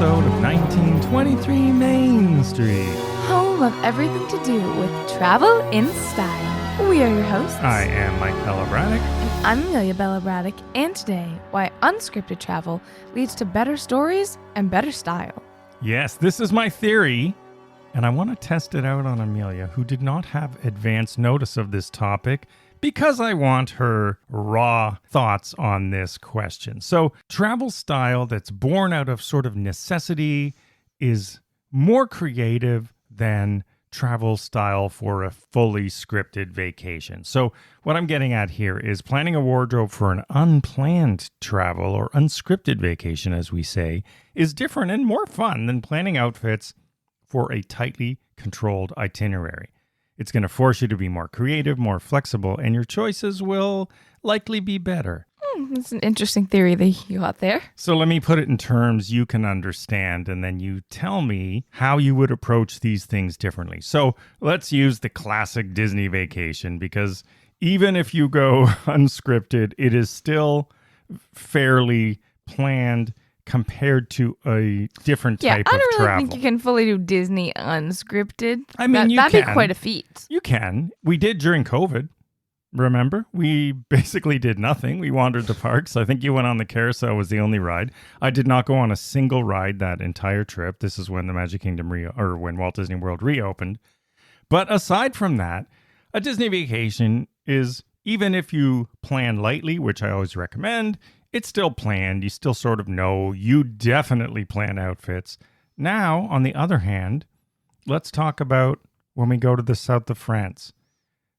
episode of 1923 Main Street. Home of everything to do with travel in style. We are your hosts. I am Mike Bella Braddock. And I'm Amelia Bella Braddock. And today, why unscripted travel leads to better stories and better style. Yes, this is my theory, and I want to test it out on Amelia, who did not have advance notice of this topic, because I want her raw thoughts on this question. So, travel style that's born out of sort of necessity is more creative than travel style for a fully scripted vacation. So, what I'm getting at here is planning a wardrobe for an unplanned travel or unscripted vacation, as we say, is different and more fun than planning outfits for a tightly controlled itinerary. It's going to force you to be more creative, more flexible, and your choices will likely be better. That's an interesting theory that you got there. So let me put it in terms you can understand, and then you tell me how you would approach these things differently. So let's use the classic Disney vacation, because even if you go unscripted, it is still fairly planned compared to a different type of travel. I don't really think you can fully do Disney unscripted. I mean, that'd be quite a feat. You can. We did during COVID. Remember? We basically did nothing. We wandered the parks. I think you went on the carousel was the only ride. I did not go on a single ride that entire trip. This is when the Magic Kingdom when Walt Disney World reopened. But aside from that, a Disney vacation is, even if you plan lightly, which I always recommend, it's still planned. You still sort of know. You definitely plan outfits. Now, on the other hand, let's talk about when we go to the south of France.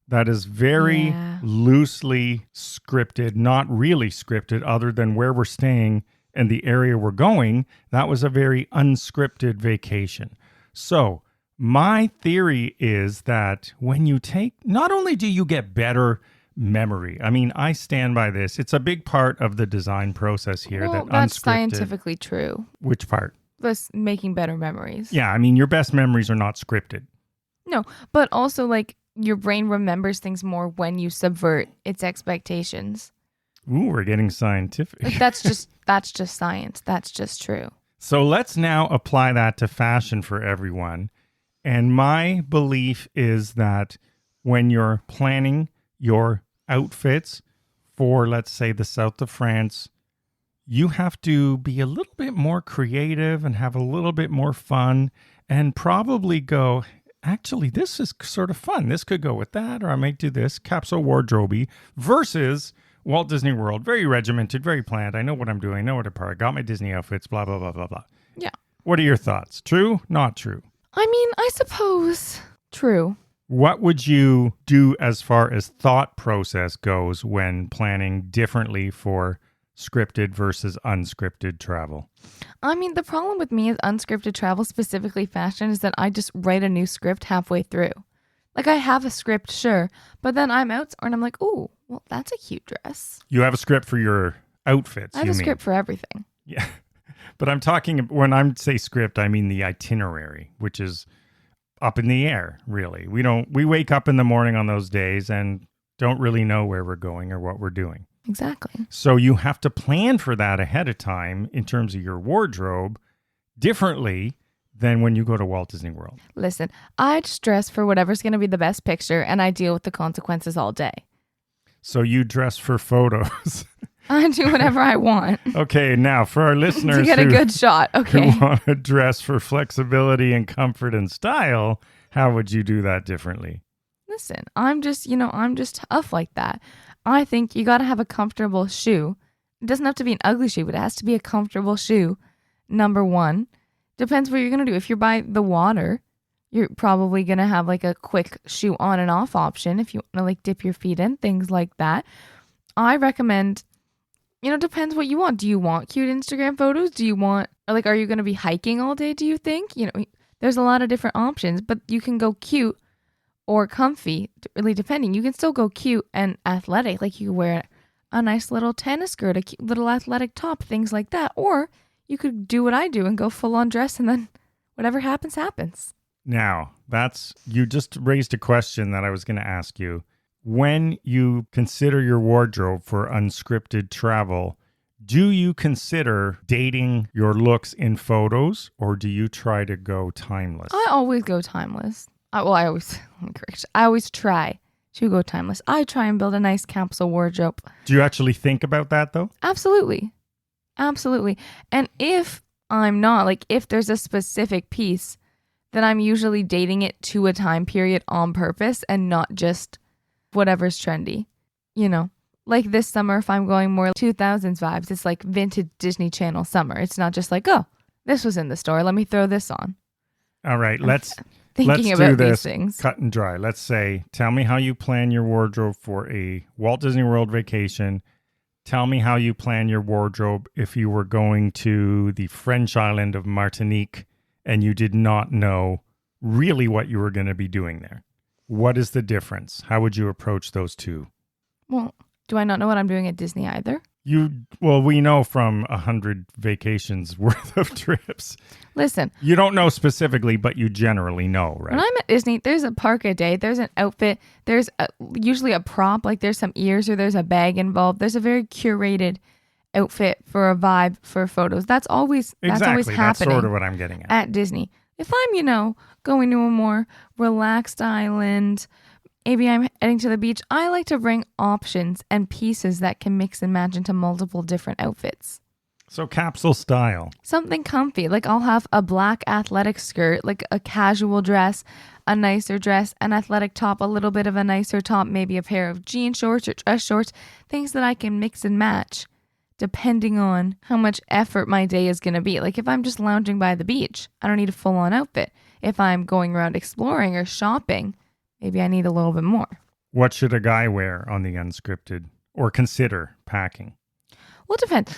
That is very loosely scripted, not really scripted, other than where we're staying and the area we're going. That was a very unscripted vacation. So my theory is that when you take, not only do you get better memory. I mean, I stand by this. It's a big part of the design process here. Well, that that's unscripted, scientifically true. Which part? This making better memories. Yeah, I mean, your best memories are not scripted. No, but also like your brain remembers things more when you subvert its expectations. Ooh, we're getting scientific. Like, that's just science. That's just true. So let's now apply that to fashion for everyone. And my belief is that when you're planning your outfits for, let's say, the south of France, you have to be a little bit more creative and have a little bit more fun and probably go, actually, this is sort of fun. This could go with that, or I might do this, capsule wardrobe versus Walt Disney World. Very regimented, very planned. I know what I'm doing. I know what I got my Disney outfits, blah, blah, blah, blah, blah. Yeah. What are your thoughts? True? Not true? I mean, I suppose true. What would you do as far as thought process goes when planning differently for scripted versus unscripted travel? I mean, the problem with me is unscripted travel, specifically fashion, is that I just write a new script halfway through. Like, I have a script, sure, but then I'm out and I'm like, ooh, well, that's a cute dress. You have a script for your outfits, I have a script for everything. Yeah. But I'm talking, when I say script, I mean the itinerary, which is up in the air, really. We wake up in the morning on those days and don't really know where we're going or what we're doing. Exactly. So you have to plan for that ahead of time in terms of your wardrobe differently than when you go to Walt Disney World. Listen, I just dress for whatever's going to be the best picture and I deal with the consequences all day. So you dress for photos. I do whatever I want. Okay, now for our listeners to get a good shot, okay. who want to dress for flexibility and comfort and style, how would you do that differently? Listen, I'm just tough like that. I think you got to have a comfortable shoe. It doesn't have to be an ugly shoe, but it has to be a comfortable shoe. Number one. Depends what you're going to do. If you're by the water, you're probably going to have like a quick shoe on and off option if you want to like dip your feet in, things like that. I recommend, depends what you want. Do you want cute Instagram photos? Do you want, like, are you going to be hiking all day, do you think? There's a lot of different options, but you can go cute or comfy, really depending. You can still go cute and athletic. Like you wear a nice little tennis skirt, a cute little athletic top, things like that. Or you could do what I do and go full on dress and then whatever happens, happens. Now, you just raised a question that I was going to ask you. When you consider your wardrobe for unscripted travel, Do you consider dating your looks in photos, or do you try to go timeless? I always go timeless. I always try to go timeless. I try and build a nice capsule wardrobe. Do you actually think about that, though? Absolutely. And if I'm not, like if there's a specific piece, then I'm usually dating it to a time period on purpose and not just whatever's trendy. You know, like this summer, if I'm going more 2000s vibes, it's like vintage Disney Channel summer. It's not just like, oh, this was in the store, let me throw this on. All right, let's do do this these things. Cut and dry. Let's say, tell me how you plan your wardrobe for a Walt Disney World vacation. Tell me how you plan your wardrobe if you were going to the French island of Martinique and you did not know really what you were going to be doing there. What is the difference? How would you approach those two? Well, do I not know what I'm doing at Disney either? We know from 100 vacations worth of trips. Listen. You don't know specifically, but you generally know, right? When I'm at Disney, there's a park a day, there's an outfit, there's usually a prop, like there's some ears or there's a bag involved. There's a very curated outfit for a vibe for photos. That's always happening. That's sort of what I'm getting at Disney. If I'm, going to a more relaxed island, maybe I'm heading to the beach, I like to bring options and pieces that can mix and match into multiple different outfits. So capsule style. Something comfy. Like I'll have a black athletic skirt, like a casual dress, a nicer dress, an athletic top, a little bit of a nicer top, maybe a pair of jean shorts or dress shorts, things that I can mix and match depending on how much effort my day is going to be. Like if I'm just lounging by the beach, I don't need a full-on outfit. If I'm going around exploring or shopping, maybe I need a little bit more. What should a guy wear on the Unscripted or consider packing? Well, it depends.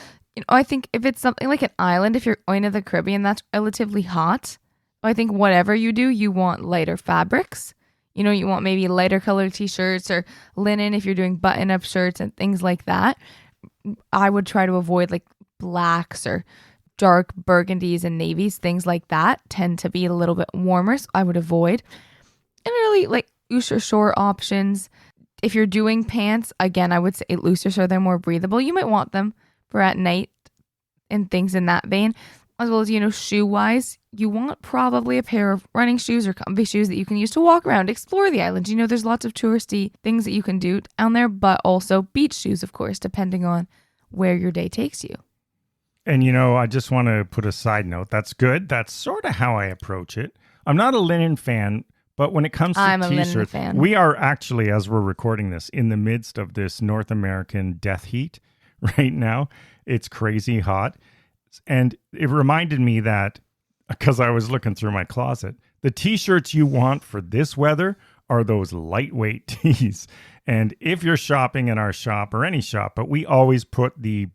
I think if it's something like an island, if you're going to the Caribbean, that's relatively hot. I think whatever you do, you want lighter fabrics. You want maybe lighter colored t-shirts or linen if you're doing button-up shirts and things like that. I would try to avoid like blacks or dark burgundies and navies. Things like that tend to be a little bit warmer, so I would avoid. And really like looser short options. If you're doing pants, again, I would say looser so they're more breathable. You might want them for at night and things in that vein. As well as, shoe-wise, you want probably a pair of running shoes or comfy shoes that you can use to walk around, explore the island. There's lots of touristy things that you can do down there, but also beach shoes, of course, depending on where your day takes you. And, I just want to put a side note. That's good. That's sort of how I approach it. I'm not a linen fan, but when it comes to I'm a linen t-shirts, fan. We are actually, as we're recording this, in the midst of this North American death heat right now. It's crazy hot. And it reminded me that, because I was looking through my closet, the t-shirts you want for this weather are those lightweight tees. And if you're shopping in our shop or any shop, but we always put the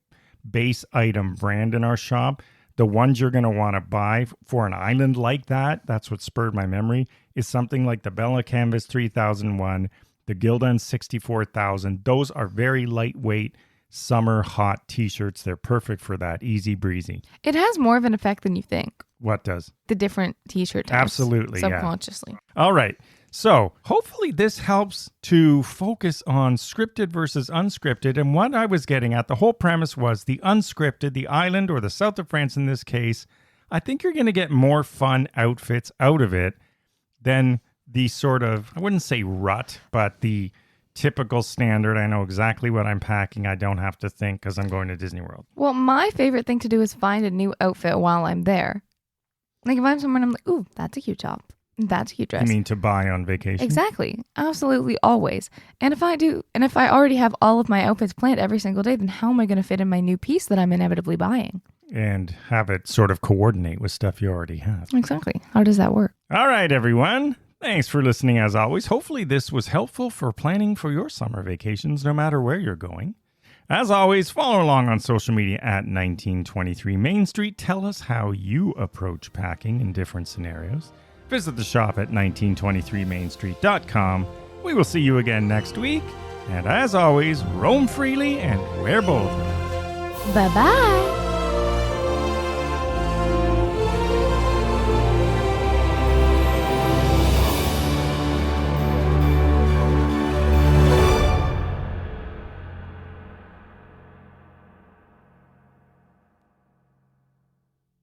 base item brand in our shop, the ones you're going to want to buy for an island like that, that's what spurred my memory, is something like the Bella Canvas 3001, the Gildan 64,000. Those are very lightweight, summer hot t-shirts. They're perfect for that. Easy breezy. It has more of an effect than you think. What does? The different t-shirt types. Absolutely, subconsciously. Yeah. All right. So hopefully this helps to focus on scripted versus unscripted. And what I was getting at, the whole premise was the unscripted, the island or the south of France in this case, I think you're going to get more fun outfits out of it than the sort of, I wouldn't say rut, but the typical standard. I know exactly what I'm packing. I don't have to think because I'm going to Disney World. Well, my favorite thing to do is find a new outfit while I'm there. Like if I'm somewhere and I'm like, ooh, that's a cute top. That's a cute dress. You mean to buy on vacation? Exactly. Absolutely always. And if I already have all of my outfits planned every single day, then how am I going to fit in my new piece that I'm inevitably buying? And have it sort of coordinate with stuff you already have. Exactly. How does that work? All right, everyone. Thanks for listening as always. Hopefully this was helpful for planning for your summer vacations, no matter where you're going. As always, follow along on social media at 1923 Main Street. Tell us how you approach packing in different scenarios. Visit the shop at 1923mainstreet.com. We will see you again next week. And as always, roam freely and wear boldly. Bye-bye.